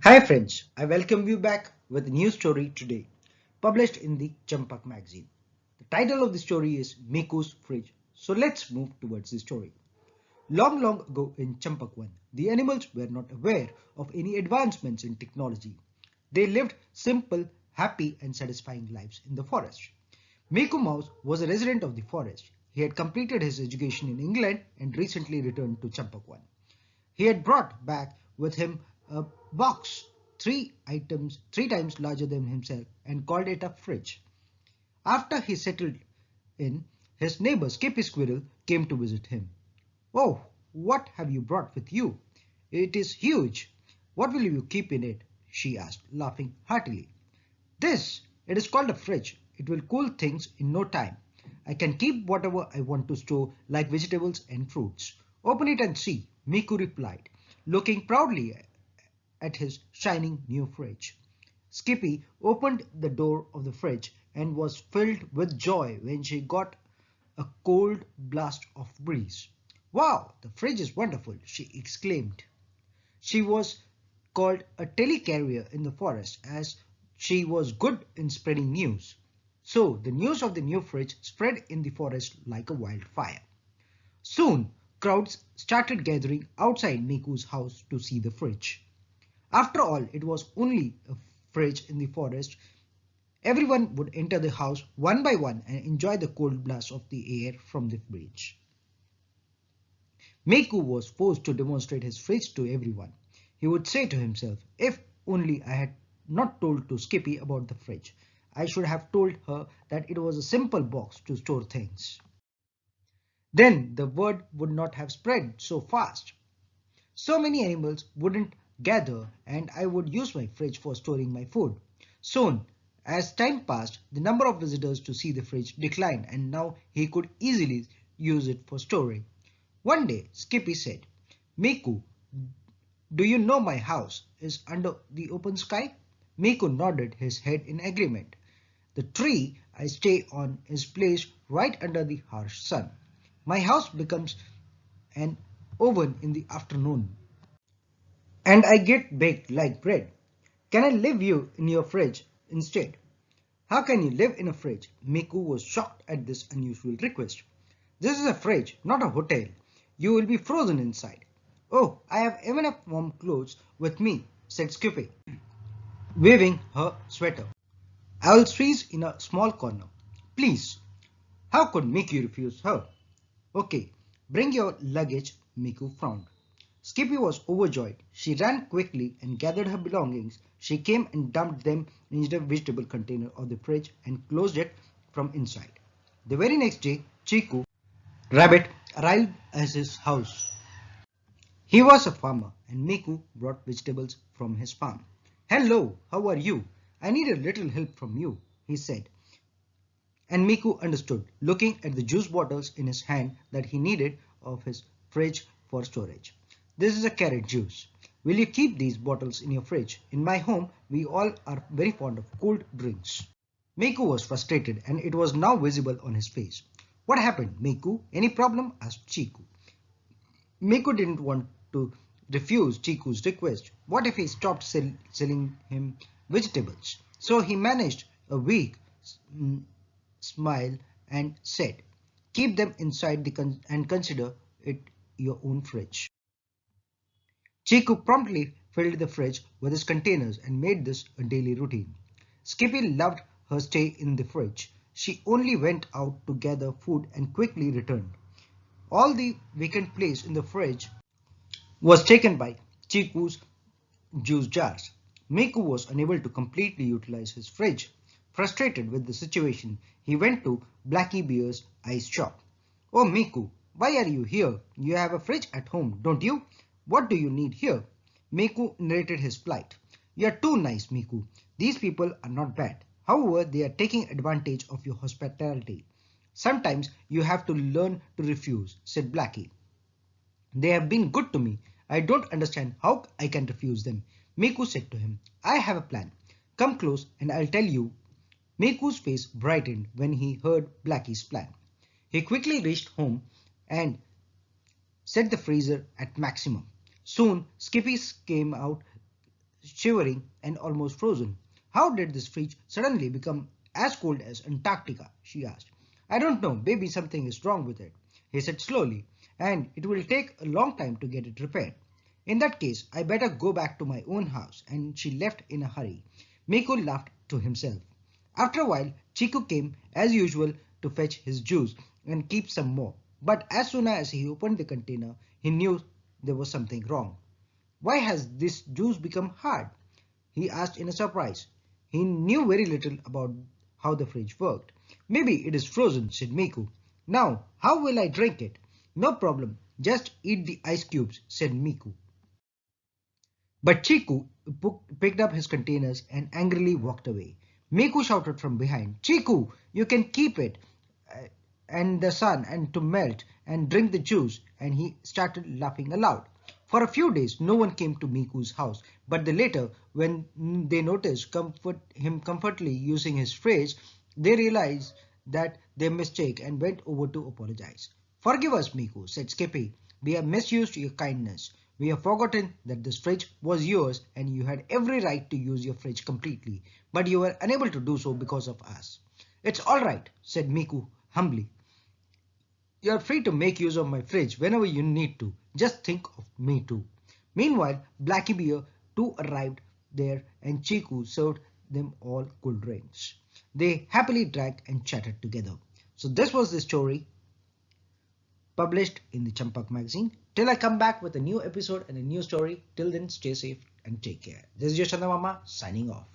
Hi friends, I welcome you back with a new story today, published in the Champak magazine. The title of the story is Meeku's Fridge. So let's move towards the story. Long, long ago in Champakwan, the animals were not aware of any advancements in technology. They lived simple, happy and satisfying lives in the forest. Meeku Mouse was a resident of the forest. He had completed his education in England and recently returned to Champakwan. He had brought back with him a box, three times larger than himself, and called it a fridge. After he settled in, his neighbor Skippy Squirrel came to visit him. "Oh, what have you brought with you? It is huge. What will you keep in it?" she asked, laughing heartily. "This, it is called a fridge. It will cool things in no time. I can keep whatever I want to store, like vegetables and fruits." "Open it and see," Miku replied, looking proudly at his shining new fridge. Skippy opened the door of the fridge and was filled with joy when she got a cold blast of breeze. "Wow, the fridge is wonderful," she exclaimed. She was called a telecarrier in the forest as she was good in spreading news. So the news of the new fridge spread in the forest like a wildfire. Soon crowds started gathering outside Miku's house to see the fridge. After all, it was only a fridge in the forest. Everyone would enter the house one by one and enjoy the cold blast of the air from the fridge. Meeku was forced to demonstrate his fridge to everyone. He would say to himself, "If only I had not told to Skippy about the fridge. I should have told her that it was a simple box to store things. Then the word would not have spread so fast. So many animals wouldn't gather and I would use my fridge for storing my food." Soon, as time passed, the number of visitors to see the fridge declined and now he could easily use it for storing. One day, Skippy said, "Meeku, do you know my house is under the open sky?" Meeku nodded his head in agreement. "The tree I stay on is placed right under the harsh sun. My house becomes an oven in the afternoon and I get baked like bread. Can I leave you in your fridge instead?" "How can you live in a fridge?" Meeku was shocked at this unusual request. "This is a fridge, not a hotel. You will be frozen inside." "Oh, I have enough warm clothes with me," said Skippy, waving her sweater. "I will freeze in a small corner." "Please." How could Miku refuse her? "Okay, bring your luggage," Miku frowned. Skippy was overjoyed. She ran quickly and gathered her belongings. She came and dumped them into the vegetable container of the fridge and closed it from inside. The very next day, Chiku, Rabbit, arrived at his house. He was a farmer and Miku brought vegetables from his farm. "Hello, how are you? I need a little help from you," he said. And Miku understood, looking at the juice bottles in his hand, that he needed of his fridge for storage. "This is a carrot juice. Will you keep these bottles in your fridge? In my home, we all are very fond of cold drinks." Miku was frustrated and it was now visible on his face. "What happened, Miku? Any problem?" asked Chiku. Miku didn't want to refuse Chiku's request. What if he stopped selling him vegetables? So he managed a weak smile and said, "Keep them inside and consider it your own fridge." Chiku promptly filled the fridge with his containers and made this a daily routine. Skippy loved her stay in the fridge. She only went out to gather food and quickly returned. All the vacant place in the fridge was taken by Chiku's juice jars. Miku was unable to completely utilize his fridge. Frustrated with the situation, he went to Blackie Bear's ice shop. "Oh, Miku, why are you here? You have a fridge at home, don't you? What do you need here?" Miku narrated his plight. "You are too nice, Miku. These people are not bad. However, they are taking advantage of your hospitality. Sometimes you have to learn to refuse," said Blackie. "They have been good to me. I don't understand how I can refuse them." Miku said to him, "I have a plan. Come close and I'll tell you." Miku's face brightened when he heard Blackie's plan. He quickly reached home and set the freezer at maximum. Soon Skippy came out shivering and almost frozen. How did this fridge suddenly become as cold as Antarctica? She asked. I don't know, maybe something is wrong with it, he said slowly, and it will take a long time to get it repaired. In that case, I better go back to my own house, and she left in a hurry. Meeku laughed to himself. After a while, Chiku came, as usual, to fetch his juice and keep some more. But as soon as he opened the container, he knew there was something wrong. Why has this juice become hard? He asked in a surprise. He knew very little about how the fridge worked. Maybe it is frozen, said Miku. Now, how will I drink it? No problem, just eat the ice cubes, said Miku. But Chiku picked up his containers and angrily walked away. Miku shouted from behind, Chiku, you can keep it uh, and the sun and to melt and drink the juice, and he started laughing aloud. For a few days, no one came to Miku's house, but later, when they noticed him comfortably using his phrase, they realized that their mistake and went over to apologize. Forgive us, Miku, said Skippy. We have misused your kindness. We have forgotten that this fridge was yours and you had every right to use your fridge completely, but you were unable to do so because of us. It's all right, said Miku humbly. You are free to make use of my fridge whenever you need to. Just think of me too. Meanwhile, Blackie Bear too arrived there and Chiku served them all cool drinks. They happily drank and chatted together. So this was the story published in the Champak magazine. Till I come back with a new episode and a new story, till then stay safe and take care. This is your Chandamama signing off.